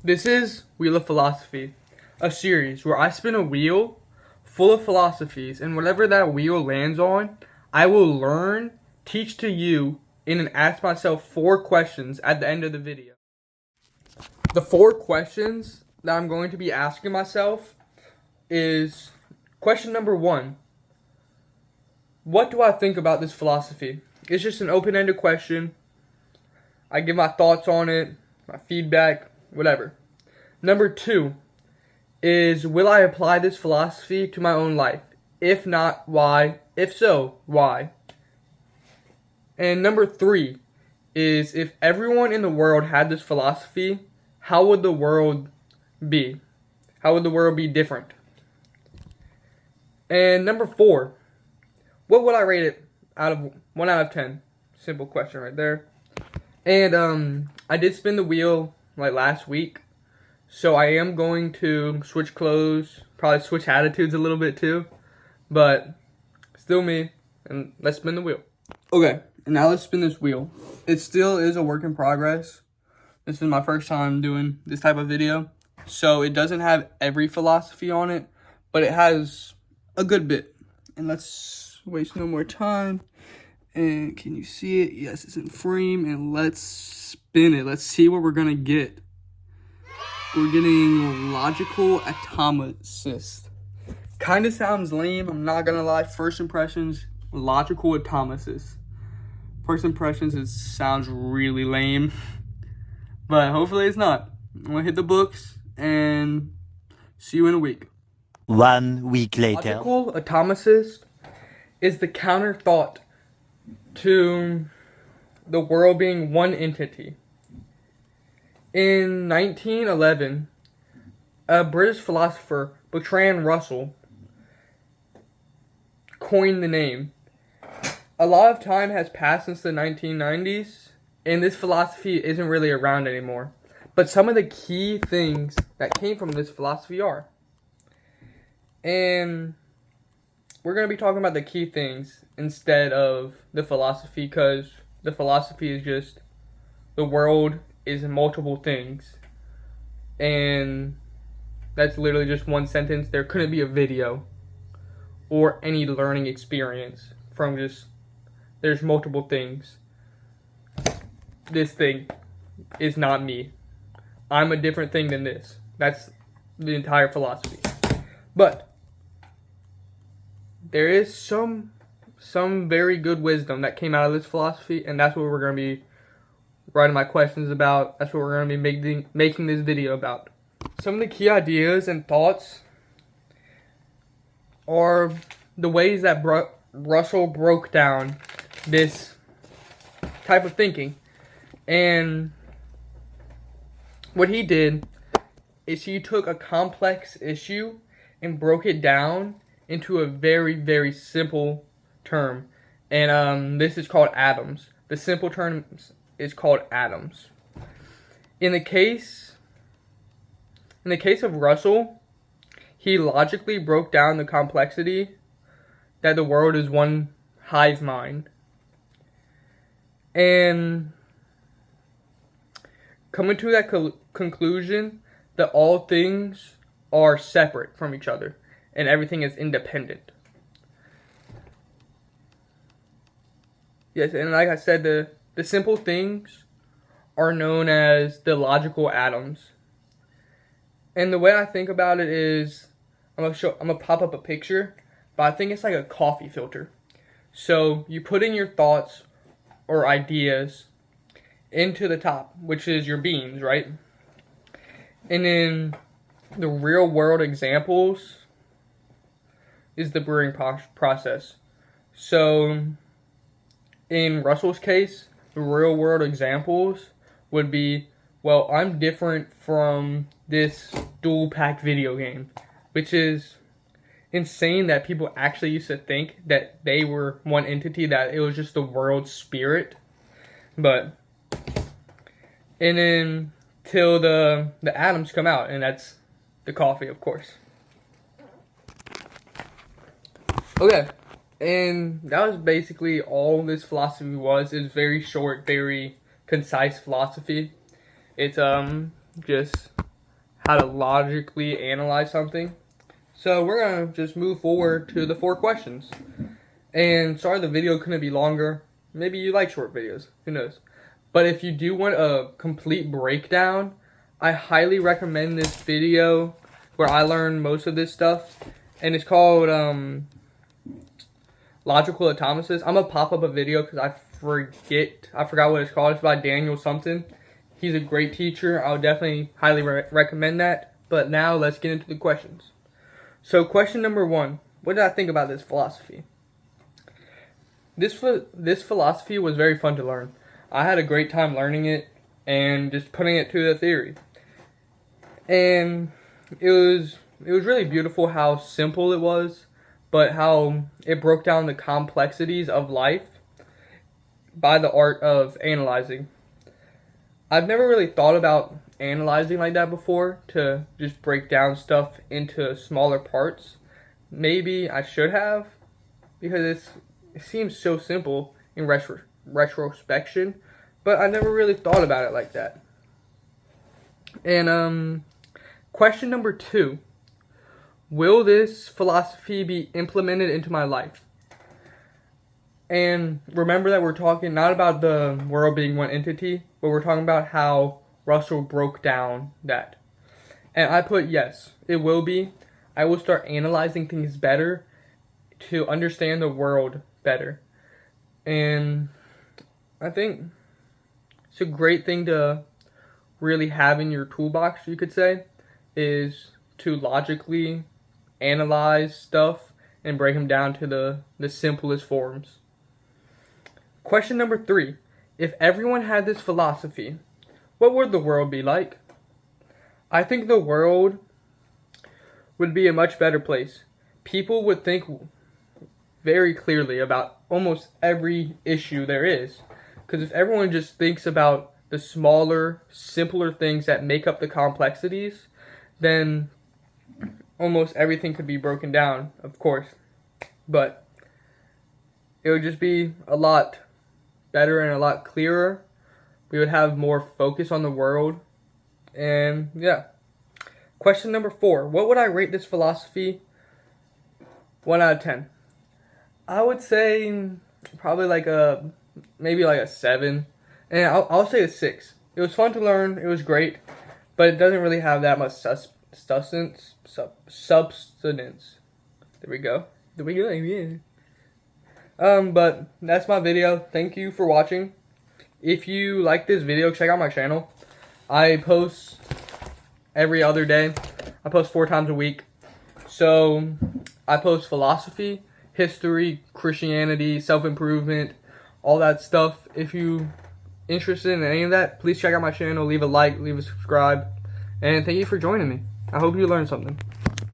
This is Wheel of Philosophy, a series where I spin a wheel full of philosophies, and whatever that wheel lands on, I will learn, teach to you, and ask myself 4 questions at the end of the video. The 4 questions that I'm going to be asking myself is question number 1. What do I think about this philosophy? It's just an open-ended question. I give my thoughts on it, my feedback, whatever. Number 2 is, will I apply this philosophy to my own life? If not, why? If so, why? And number 3 is, if everyone in the world had this philosophy, how would the world be? How would the world be different? And number 4, what would I rate it out of 1 out of 10? Simple question right there. And I did spin the wheel like last week, so I am going to switch clothes, probably switch attitudes a little bit too, but still me, and let's spin the wheel. Okay, and now let's spin this wheel. It still is a work in progress. This is my first time doing this type of video, so it doesn't have every philosophy on it, but it has a good bit. And let's waste no more time. And can you see it? Yes, it's in frame. And let's spin it. Let's see what we're gonna get. We're getting logical atomicist. Kind of sounds lame, I'm not gonna lie. First impressions, logical atomicist. First impressions, it sounds really lame, but hopefully it's not. I'm gonna hit the books and see you in a week. 1 week later. Logical atomicist is the counter thought to the world being one entity. In 1911, a British philosopher, Bertrand Russell, coined the name. A lot of time has passed since the 1990s, and this philosophy isn't really around anymore. But some of the key things that came from this philosophy are. And we're going to be talking about the key things instead of the philosophy, because the philosophy is just the world is multiple things. And that's literally just one sentence. There couldn't be a video or any learning experience from just, there's multiple things. This thing is not me. I'm a different thing than this. That's the entire philosophy. But there is some very good wisdom that came out of this philosophy, and that's what we're going to be writing my questions about. That's what we're going to be making this video about. Some of the key ideas and thoughts are the ways that Russell broke down this type of thinking. And what he did is he took a complex issue and broke it down into a very, very simple term. And this is called atoms. The simple term is called atoms. In the case of Russell, he logically broke down the complexity that the world is one hive mind. And coming to that conclusion that all things are separate from each other and everything is independent. Yes, and like I said, the simple things are known as the logical atoms. And the way I think about it is, I'm gonna pop up a picture, but I think it's like a coffee filter. So you put in your thoughts or ideas into the top, which is your beans, right? And then the real world examples is the brewing process. So in Russell's case, the real world examples would be, well, I'm different from this dual pack video game, which is insane that people actually used to think that they were one entity, that it was just the world spirit. But, and then till the atoms come out, and that's the coffee, of course. Okay, and that was basically all this philosophy was. It's very short, very concise philosophy. It's just how to logically analyze something. So we're going to just move forward to the 4 questions. And sorry the video couldn't be longer. Maybe you like short videos. Who knows? But if you do want a complete breakdown, I highly recommend this video where I learned most of this stuff. And it's called Logical Automasis. I'm going to pop up a video because I forgot what it's called. It's by Daniel something. He's a great teacher. I would definitely highly recommend that. But now let's get into the questions. So question number 1. What did I think about this philosophy? This philosophy was very fun to learn. I had a great time learning it and just putting it to the theory. And it was really beautiful how simple it was, but how it broke down the complexities of life by the art of analyzing. I've never really thought about analyzing like that before, to just break down stuff into smaller parts. Maybe I should have, because it seems so simple in retrospection, but I never really thought about it like that. And question number 2. Will this philosophy be implemented into my life? And remember that we're talking not about the world being one entity, but we're talking about how Russell broke down that. And I put yes, it will be. I will start analyzing things better to understand the world better. And I think it's a great thing to really have in your toolbox, you could say, is to logically analyze stuff and break them down to the simplest forms. Question number 3. If everyone had this philosophy, what would the world be like? I think the world would be a much better place. People would think very clearly about almost every issue there is. Because if everyone just thinks about the smaller, simpler things that make up the complexities, then almost everything could be broken down, of course. But it would just be a lot better and a lot clearer. We would have more focus on the world. And yeah. Question number 4. What would I rate this philosophy? 1 out of 10. I would say probably maybe like a 7. And I'll say a 6. It was fun to learn. It was great. But it doesn't really have that much substance. There we go. Yeah. But that's my video. Thank you for watching. If you like this video, check out my channel. I post every other day. I post 4 times a week. So I post philosophy, history, Christianity, self-improvement, all that stuff. If you're interested in any of that, please check out my channel. Leave a like, leave a subscribe. And thank you for joining me. I hope you learned something.